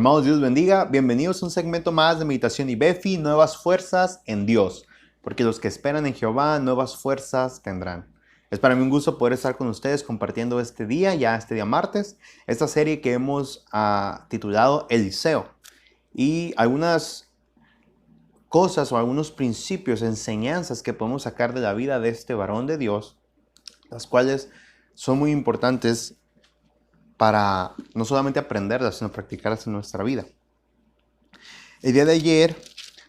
Hermanos, Dios bendiga. Bienvenidos a un segmento más de Meditación y Befi, Nuevas Fuerzas en Dios. Porque los que esperan en Jehová, nuevas fuerzas tendrán. Es para mí un gusto poder estar con ustedes compartiendo este día martes, esta serie que hemos titulado Eliseo. Y algunas cosas o algunos principios, enseñanzas que podemos sacar de la vida de este varón de Dios, las cuales son muy importantes para no solamente aprenderlas, sino practicarlas en nuestra vida. El día de ayer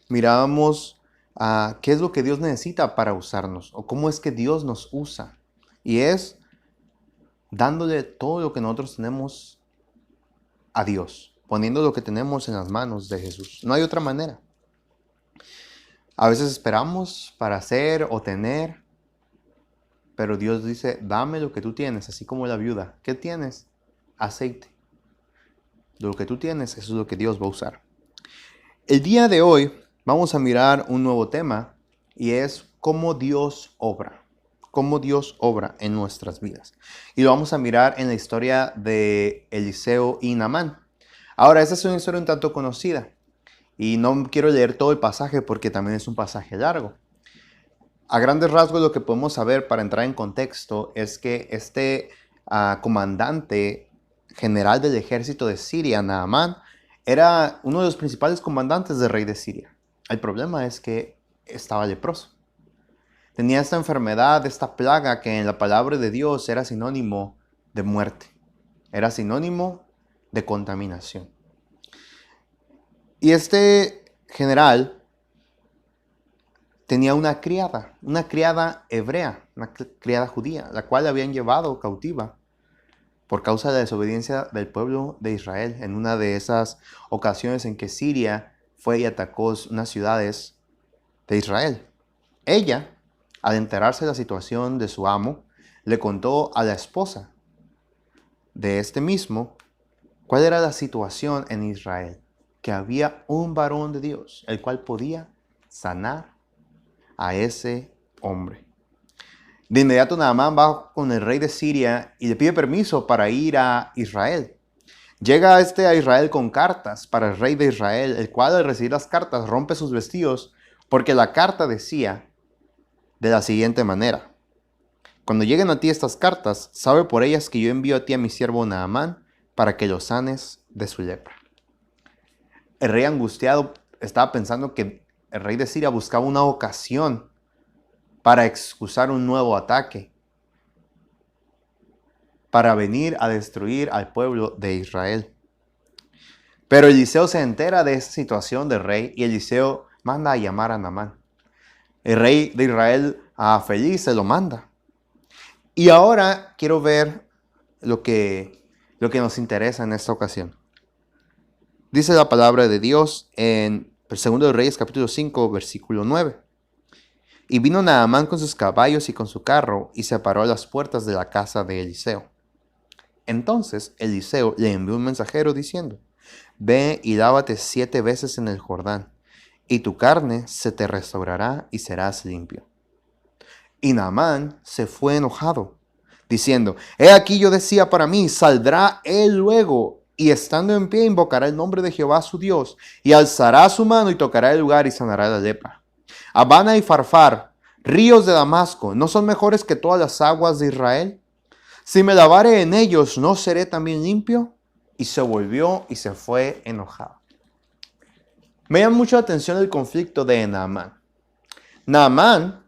mirábamos qué es lo que Dios necesita para usarnos, o cómo es que Dios nos usa. Y es dándole todo lo que nosotros tenemos a Dios, poniendo lo que tenemos en las manos de Jesús. No hay otra manera. A veces esperamos para hacer o tener, pero Dios dice, dame lo que tú tienes, así como la viuda. ¿Qué tienes? Aceite. Lo que tú tienes, eso es lo que Dios va a usar. El día de hoy vamos a mirar un nuevo tema y es cómo Dios obra. Cómo Dios obra en nuestras vidas. Y lo vamos a mirar en la historia de Eliseo y Naamán. Ahora, esta es una historia un tanto conocida. Y no quiero leer todo el pasaje porque también es un pasaje largo. A grandes rasgos lo que podemos saber para entrar en contexto es que este comandante general del ejército de Siria, Naamán, era uno de los principales comandantes del rey de Siria. El problema es que estaba leproso. Tenía esta enfermedad, esta plaga que en la palabra de Dios era sinónimo de muerte. Era sinónimo de contaminación. Y este general tenía una criada hebrea, una criada judía, la cual habían llevado cautiva por causa de la desobediencia del pueblo de Israel en una de esas ocasiones en que Siria fue y atacó unas ciudades de Israel. Ella, al enterarse de la situación de su amo, le contó a la esposa de este mismo cuál era la situación en Israel, que había un varón de Dios, el cual podía sanar a ese hombre. De inmediato Naamán va con el rey de Siria y le pide permiso para ir a Israel. Llega a Israel con cartas para el rey de Israel, el cual al recibir las cartas rompe sus vestidos porque la carta decía de la siguiente manera: cuando lleguen a ti estas cartas, sabe por ellas que yo envío a ti a mi siervo Naamán para que lo sanes de su lepra. El rey angustiado estaba pensando que el rey de Siria buscaba una ocasión para excusar un nuevo ataque, para venir a destruir al pueblo de Israel. Pero Eliseo se entera de esta situación del rey y Eliseo manda a llamar a Naamán. El rey de Israel, feliz, se lo manda. Y ahora quiero ver lo que nos interesa en esta ocasión. Dice la palabra de Dios en el 2 de Reyes capítulo 5, versículo 9. Y vino Naamán con sus caballos y con su carro y se paró a las puertas de la casa de Eliseo. Entonces Eliseo le envió un mensajero diciendo: ve y lávate 7 veces en el Jordán, y tu carne se te restaurará y serás limpio. Y Naamán se fue enojado, diciendo: he aquí yo decía para mí, saldrá él luego, y estando en pie invocará el nombre de Jehová su Dios, y alzará su mano y tocará el lugar y sanará la lepra. Abana y Farfar, ríos de Damasco, ¿no son mejores que todas las aguas de Israel? Si me lavare en ellos, ¿no seré también limpio? Y se volvió y se fue enojado. Me llama mucho la atención el conflicto de Naamán. Naamán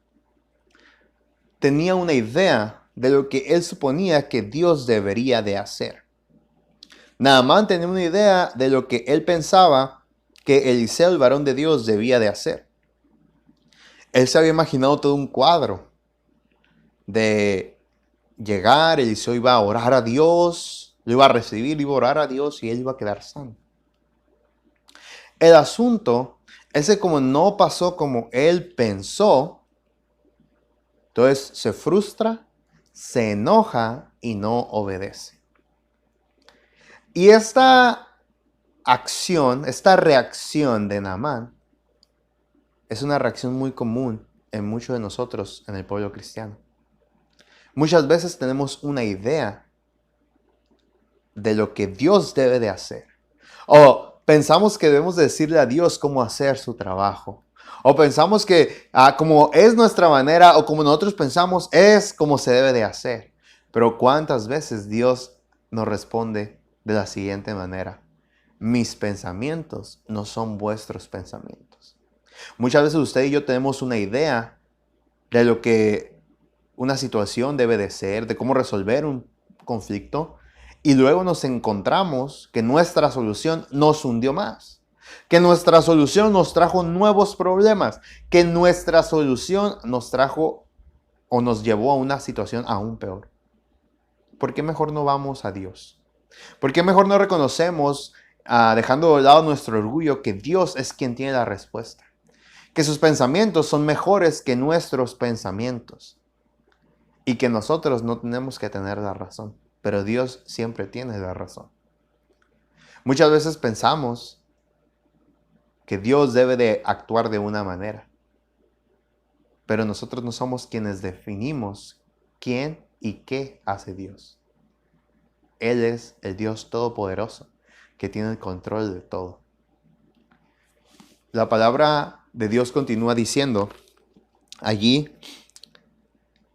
tenía una idea de lo que él suponía que Dios debería de hacer. Naamán tenía una idea de lo que él pensaba que Eliseo, el varón de Dios, debía de hacer. Él se había imaginado todo un cuadro de llegar, Eliseo iba a orar a Dios, lo iba a recibir, iba a orar a Dios y él iba a quedar sano. El asunto es que como no pasó como él pensó, entonces se frustra, se enoja y no obedece. Y esta acción, esta reacción de Naamán es una reacción muy común en muchos de nosotros en el pueblo cristiano. Muchas veces tenemos una idea de lo que Dios debe de hacer. O pensamos que debemos decirle a Dios cómo hacer su trabajo. O pensamos que como es nuestra manera o como nosotros pensamos es como se debe de hacer. Pero ¿cuántas veces Dios nos responde de la siguiente manera? Mis pensamientos no son vuestros pensamientos. Muchas veces usted y yo tenemos una idea de lo que una situación debe de ser, de cómo resolver un conflicto, y luego nos encontramos que nuestra solución nos hundió más, que nuestra solución nos trajo nuevos problemas, que nuestra solución nos trajo o nos llevó a una situación aún peor. ¿Por qué mejor no vamos a Dios? ¿Por qué mejor no reconocemos, dejando de lado nuestro orgullo, que Dios es quien tiene la respuesta? Que sus pensamientos son mejores que nuestros pensamientos. Y que nosotros no tenemos que tener la razón, pero Dios siempre tiene la razón. Muchas veces pensamos que Dios debe de actuar de una manera, pero nosotros no somos quienes definimos quién y qué hace Dios. Él es el Dios todopoderoso que tiene el control de todo. La palabra de Dios continúa diciendo allí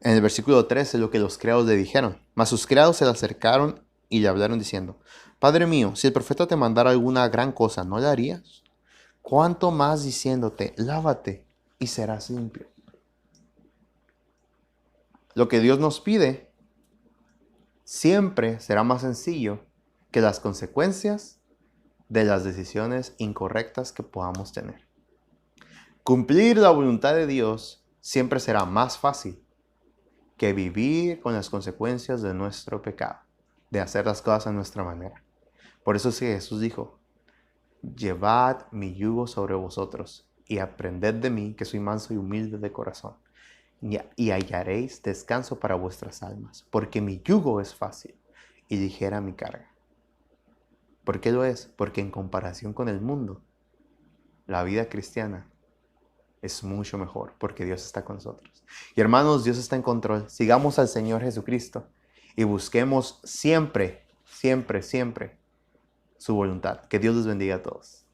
en el versículo 13 lo que los criados le dijeron. Mas sus criados se le acercaron y le hablaron diciendo: Padre mío, si el profeta te mandara alguna gran cosa, ¿no la harías? ¿Cuánto más diciéndote, lávate y serás limpio? Lo que Dios nos pide siempre será más sencillo que las consecuencias de las decisiones incorrectas que podamos tener. Cumplir la voluntad de Dios siempre será más fácil que vivir con las consecuencias de nuestro pecado, de hacer las cosas a nuestra manera. Por eso es que Jesús dijo: llevad mi yugo sobre vosotros y aprended de mí, que soy manso y humilde de corazón, y hallaréis descanso para vuestras almas, porque mi yugo es fácil y ligera mi carga. ¿Por qué lo es? Porque en comparación con el mundo, la vida cristiana es mucho mejor, porque Dios está con nosotros. Y hermanos, Dios está en control. Sigamos al Señor Jesucristo y busquemos siempre, siempre, siempre su voluntad. Que Dios les bendiga a todos.